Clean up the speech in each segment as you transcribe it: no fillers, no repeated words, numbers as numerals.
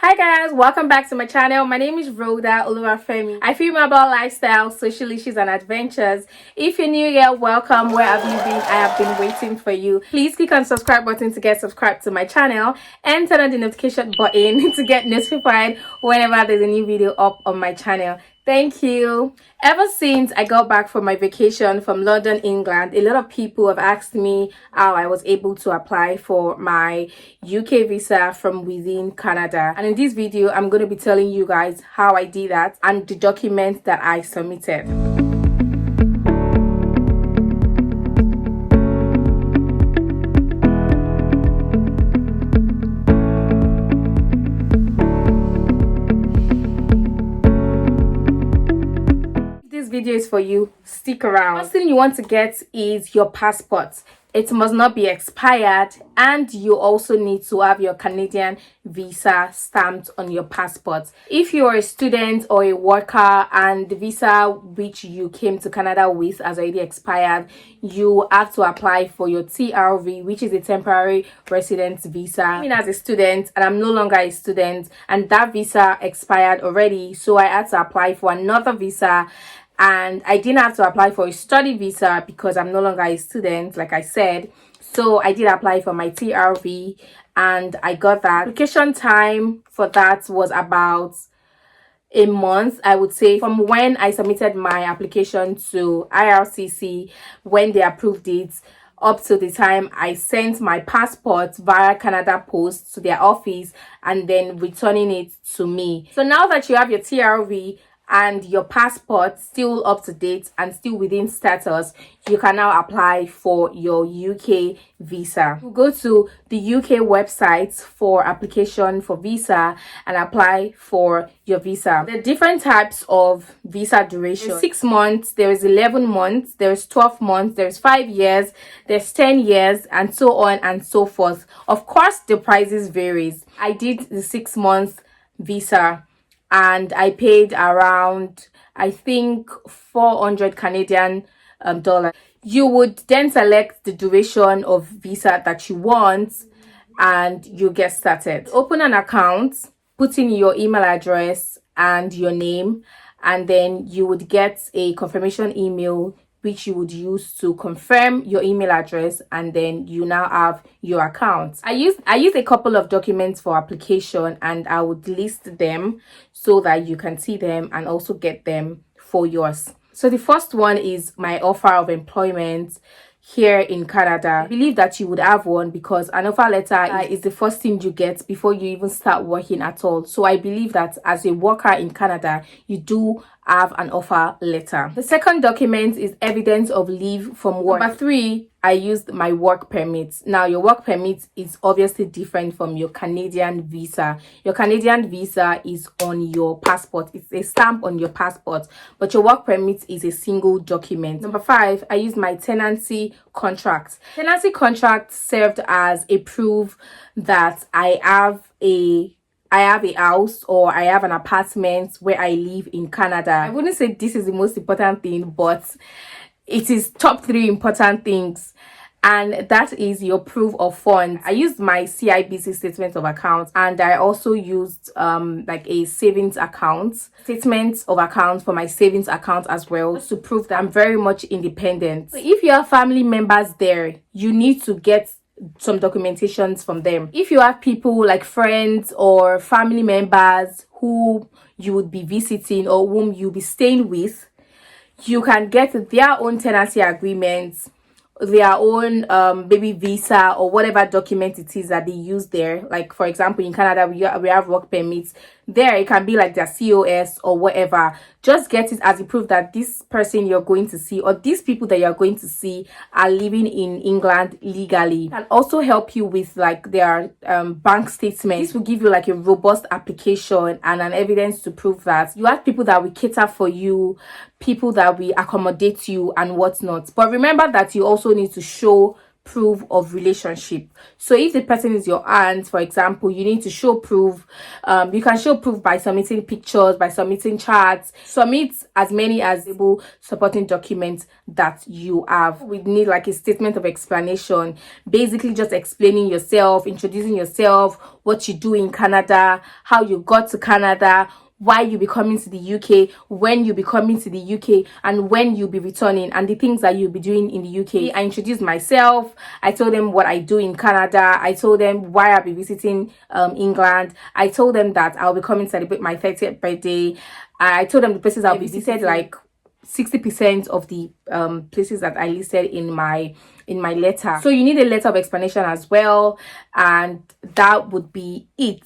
Hi guys, welcome back to my channel. My name is Rhoda Oluwafemi. I film about lifestyle, social issues and adventures. If you're new here, welcome. Where have you been? I have been waiting for you. Please click on the subscribe button to get subscribed to my channel and turn on the notification button to get notified whenever there's a new video up on my channel. Thank you. Ever since I got back from my vacation from London, England, a lot of people have asked me how I was able to apply for my UK visa from within Canada. And in this video, I'm going to be telling you guys how I did that and the documents that I submitted. Video is for you. Stick around. First thing you want to get is your passport. It must not be expired, and you also need to have your Canadian visa stamped on your passport. If you are a student or a worker and the visa which you came to Canada with has already expired, you have to apply for your TRV, which is a temporary residence visa. I mean, as a student, and I'm no longer a student, and that visa expired already, so I had to apply for another visa. And I didn't have to apply for a study visa because I'm no longer a student, like I said. So I did apply for my TRV and I got that. Application time for that was about a month, I would say, from when I submitted my application to IRCC, when they approved it, up to the time I sent my passport via Canada Post to their office and then returning it to me. So now that you have your TRV and your passport still up to date and still within status, you can now apply for your UK visa. You go to the UK website for application for visa and apply for your visa. There are different types of visa duration. There's 6 months, there is 11 months, there's 12 months, there's 5 years, there's 10 years, and so on and so forth. Of course, the prices varies. I did the 6 month visa and I paid around, I think, 400 Canadian dollars. You would then select the duration of visa that you want and you get started. Open an account, put in your email address and your name, and then you would get a confirmation email which you would use to confirm your email address, and then you now have your account. I used a couple of documents for application, and I would list them so that you can see them and also get them for yours. So the first one is my offer of employment here in Canada. I believe that you would have one because an offer letter is the first thing you get before you even start working at all. So I believe that as a worker in Canada, you do have an offer letter. The second document is evidence of leave from work. Number 3, I used my work permit. Now, your work permit is obviously different from your Canadian visa. Your Canadian visa is on your passport. It's a stamp on your passport, but your work permit is a single document. Number 5, I used my tenancy contract. Tenancy contract served as a proof that I have a house or I have an apartment where I live in Canada. I wouldn't say this is the most important thing, but it is top 3 important things, and that is your proof of funds. I used my CIBC statement of account, and I also used like a savings account, statement of account for my savings account as well, just to prove that I'm very much independent. So if you have family members there, you need to get some documentations from them. If you have people like friends or family members who you would be visiting or whom you'll be staying with, you can get their own tenancy agreements, their own baby visa or whatever document it is that they use there. Like, for example, in Canada, we have work permits. There it can be like their COS or whatever. Just get it as a proof that this person you're going to see or these people that you're going to see are living in England legally. And also help you with like their bank statements. This will give you like a robust application and an evidence to prove that you have people that will cater for you, people that will accommodate you and whatnot. But remember that you also need to show proof of relationship. So if the person is your aunt, for example, you need to show proof. You can show proof by submitting pictures, by submitting charts. Submit as many as able supporting documents that you have. We need like a statement of explanation, basically just explaining yourself, introducing yourself, what you do in Canada, how you got to Canada, why you'll be coming to the UK, when you'll be coming to the UK, and when you'll be returning, and the things that you'll be doing in the UK. I introduced myself. I told them what I do in Canada. I told them why I'll be visiting England. I told them that I'll be coming to celebrate my 30th birthday. I told them the places I'll be visited, like 60% of the places that I listed in my letter. So you need a letter of explanation as well, and that would be it.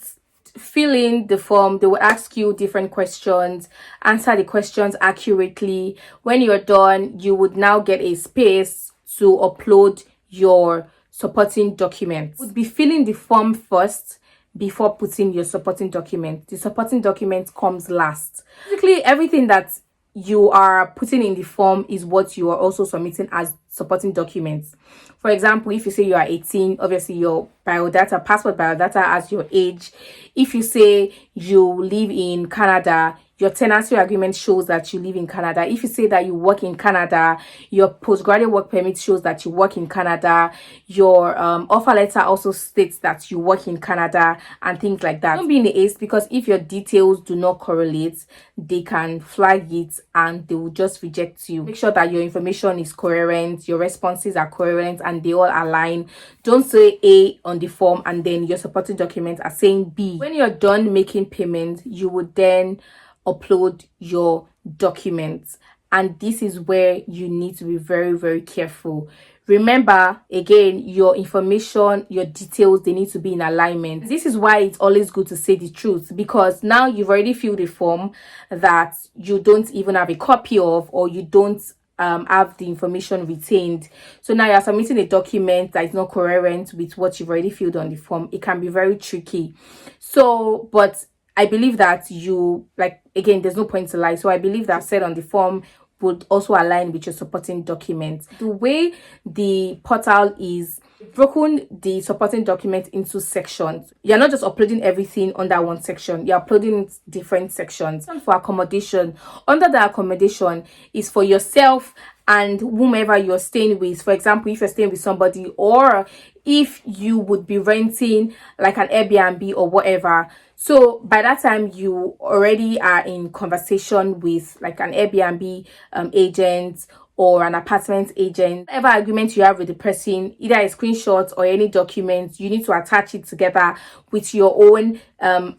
Fill in the form. They will ask you different questions, answer the questions accurately. When you're done, you would now get a space to upload your supporting documents. You would be filling the form first before putting your supporting document. The supporting document comes last. Basically, everything that you are putting in the form is what you are also submitting as supporting documents. For example, if you say you are 18, obviously your biodata, passport biodata as your age. If you say you live in Canada, your tenancy agreement shows that you live in Canada. If you say that you work in Canada, your postgraduate work permit shows that you work in Canada. Your offer letter also states that you work in Canada, and things like that. Don't be in the haste, because if your details do not correlate, they can flag it and they will just reject you. Make sure that your information is coherent, your responses are coherent, and they all align. Don't say A on the form and then your supporting documents are saying B. When you're done making payment, you would then upload your documents, and this is where you need to be very, very careful. Remember, again, your information, your details, they need to be in alignment. This is why it's always good to say the truth, because now you've already filled a form that you don't even have a copy of, or you don't have the information retained. So now you're submitting a document that is not coherent with what you've already filled on the form. It can be very tricky. So, but I believe that you, like, again, there's no point to lie. So I believe that said on the form would also align with your supporting documents. The way the portal is broken the supporting document into sections. You're not just uploading everything under one section, you're uploading different sections. For accommodation, under the accommodation is for yourself and whomever you're staying with. For example, if you're staying with somebody, or if you would be renting like an Airbnb or whatever. So by that time, you already are in conversation with like an Airbnb agent or an apartment agent. Whatever agreement you have with the person, either a screenshot or any document, you need to attach it together with your own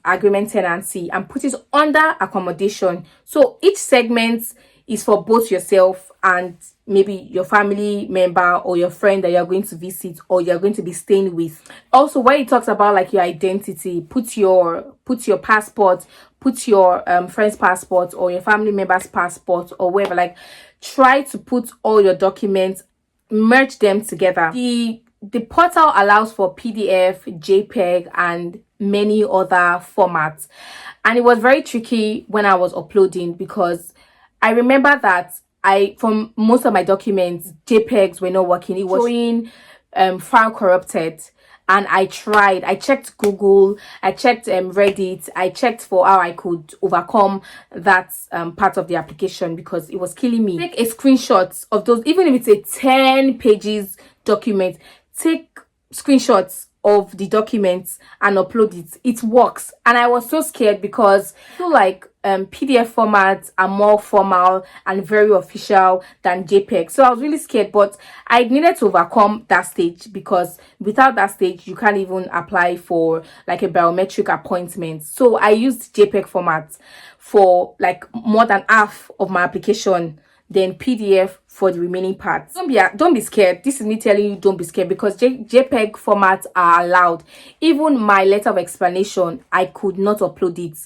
agreement tenancy and put it under accommodation. So each segment is for both yourself and maybe your family member or your friend that you're going to visit or you're going to be staying with. Also, when it talks about like your identity, put your passport, put your friend's passport or your family member's passport or whatever. Like, try to put all your documents, merge them together. The portal allows for PDF, JPEG, and many other formats. And it was very tricky when I was uploading, because I remember that from most of my documents, JPEGs were not working. It was showing file corrupted. And I checked Google, I checked Reddit, I checked for how I could overcome that part of the application, because it was killing me. Take a screenshot of those, even if it's a 10 pages document, take screenshots of the documents and upload it. It works. And I was so scared, because I feel like PDF formats are more formal and very official than JPEG. So I was really scared, but I needed to overcome that stage, because without that stage, you can't even apply for like a biometric appointment. So I used JPEG formats for like more than half of my application, then PDF for the remaining parts. Don't be scared. This is me telling you, don't be scared, because JPEG formats are allowed. Even my letter of explanation, I could not upload it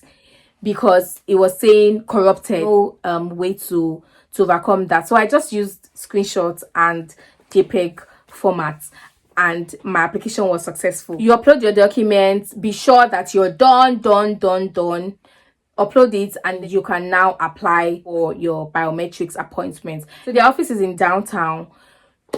because it was saying corrupted. No way to overcome that. So I just used screenshots and JPEG formats, and my application was successful. You upload your documents, be sure that you're done. Upload it, and you can now apply for your biometrics appointment. So the office is in downtown.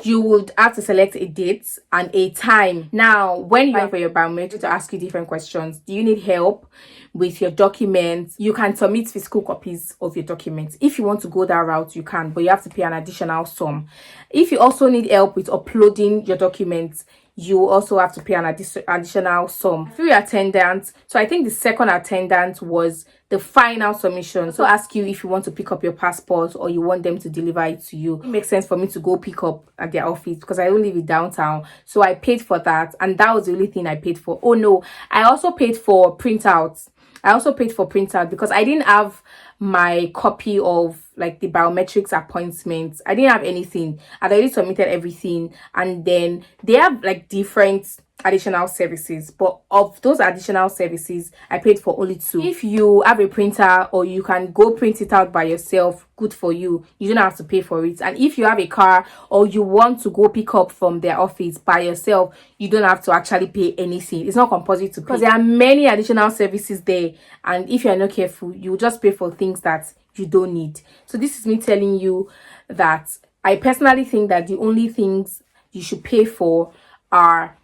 you would have to select a date and a time. Now, when you are for your biometric, to ask you different questions. Do you need help with your documents? You can submit physical copies of your documents. If you want to go that route, you can, but you have to pay an additional sum. If you also need help with uploading your documents, you also have to pay an additional sum. 3 attendants. So I think the second attendant was the final submission. So ask you if you want to pick up your passport or you want them to deliver it to you. It makes sense for me to go pick up at their office because I don't live in downtown. So I paid for that, and that was the only thing I paid for. Oh no, I also paid for printouts. Because I didn't have my copy of like the biometrics appointments. I didn't have anything. I'd already submitted everything, and then they have like different additional services, but of those additional services I paid for only 2. If you have a printer or you can go print it out by yourself, good for you. You don't have to pay for it. And if you have a car or you want to go pick up from their office by yourself, you don't have to actually pay anything. It's not compulsory to pay because there are many additional services there, and if you're not careful, you just pay for things that you don't need. So this is me telling you that I personally think that the only things you should pay for are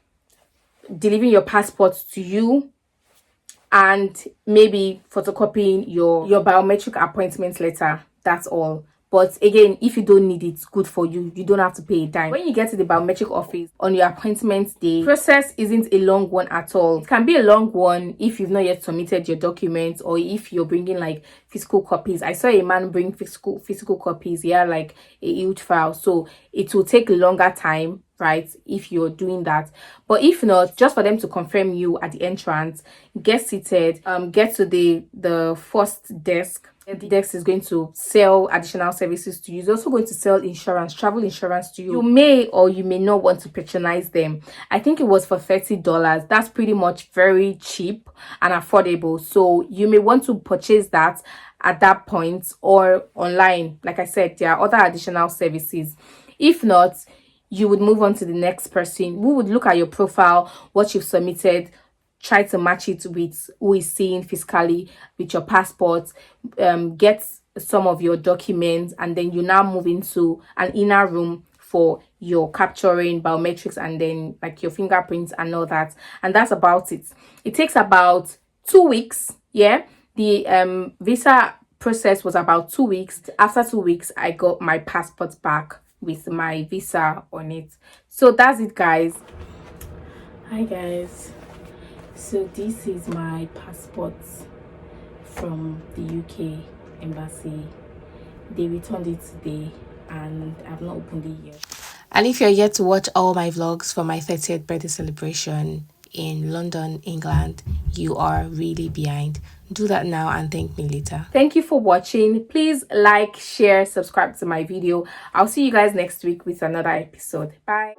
delivering your passport to you and maybe photocopying your biometric appointment letter. That's all. But again, if you don't need it, good for you. You don't have to pay a dime. When you get to the biometric office on your appointment day, the process isn't a long one at all. It can be a long one if you've not yet submitted your documents or if you're bringing like physical copies. I saw a man bring physical copies. He had like a huge file. So it will take a longer time, right, if you're doing that. But if not, just for them to confirm you at the entrance, get seated, get to the first desk. The desk is going to sell additional services to you. It's also going to sell insurance, travel insurance to you. You may or you may not want to patronize them. I think it was for $30. That's pretty much very cheap and affordable. So you may want to purchase that at that point or online. Like I said, there are other additional services. If not, you would move on to the next person who would look at your profile, what you've submitted, try to match it with who is seeing physically with your passport, get some of your documents, and then you now move into an inner room for your capturing biometrics and then like your fingerprints and all that. And that's about it. It takes about 2 weeks. Yeah, the visa process was about 2 weeks. After 2 weeks, I got my passport back with my visa on it. So that's it, guys. Hi guys, so this is my passport from the UK embassy. They returned it today and I've not opened it yet. And if you're yet to watch all my vlogs for my 30th birthday celebration in London, England, you are really behind. Do that now and thank me later. Thank you for watching. Please like, share, subscribe to my video. I'll see you guys next week with another episode. Bye.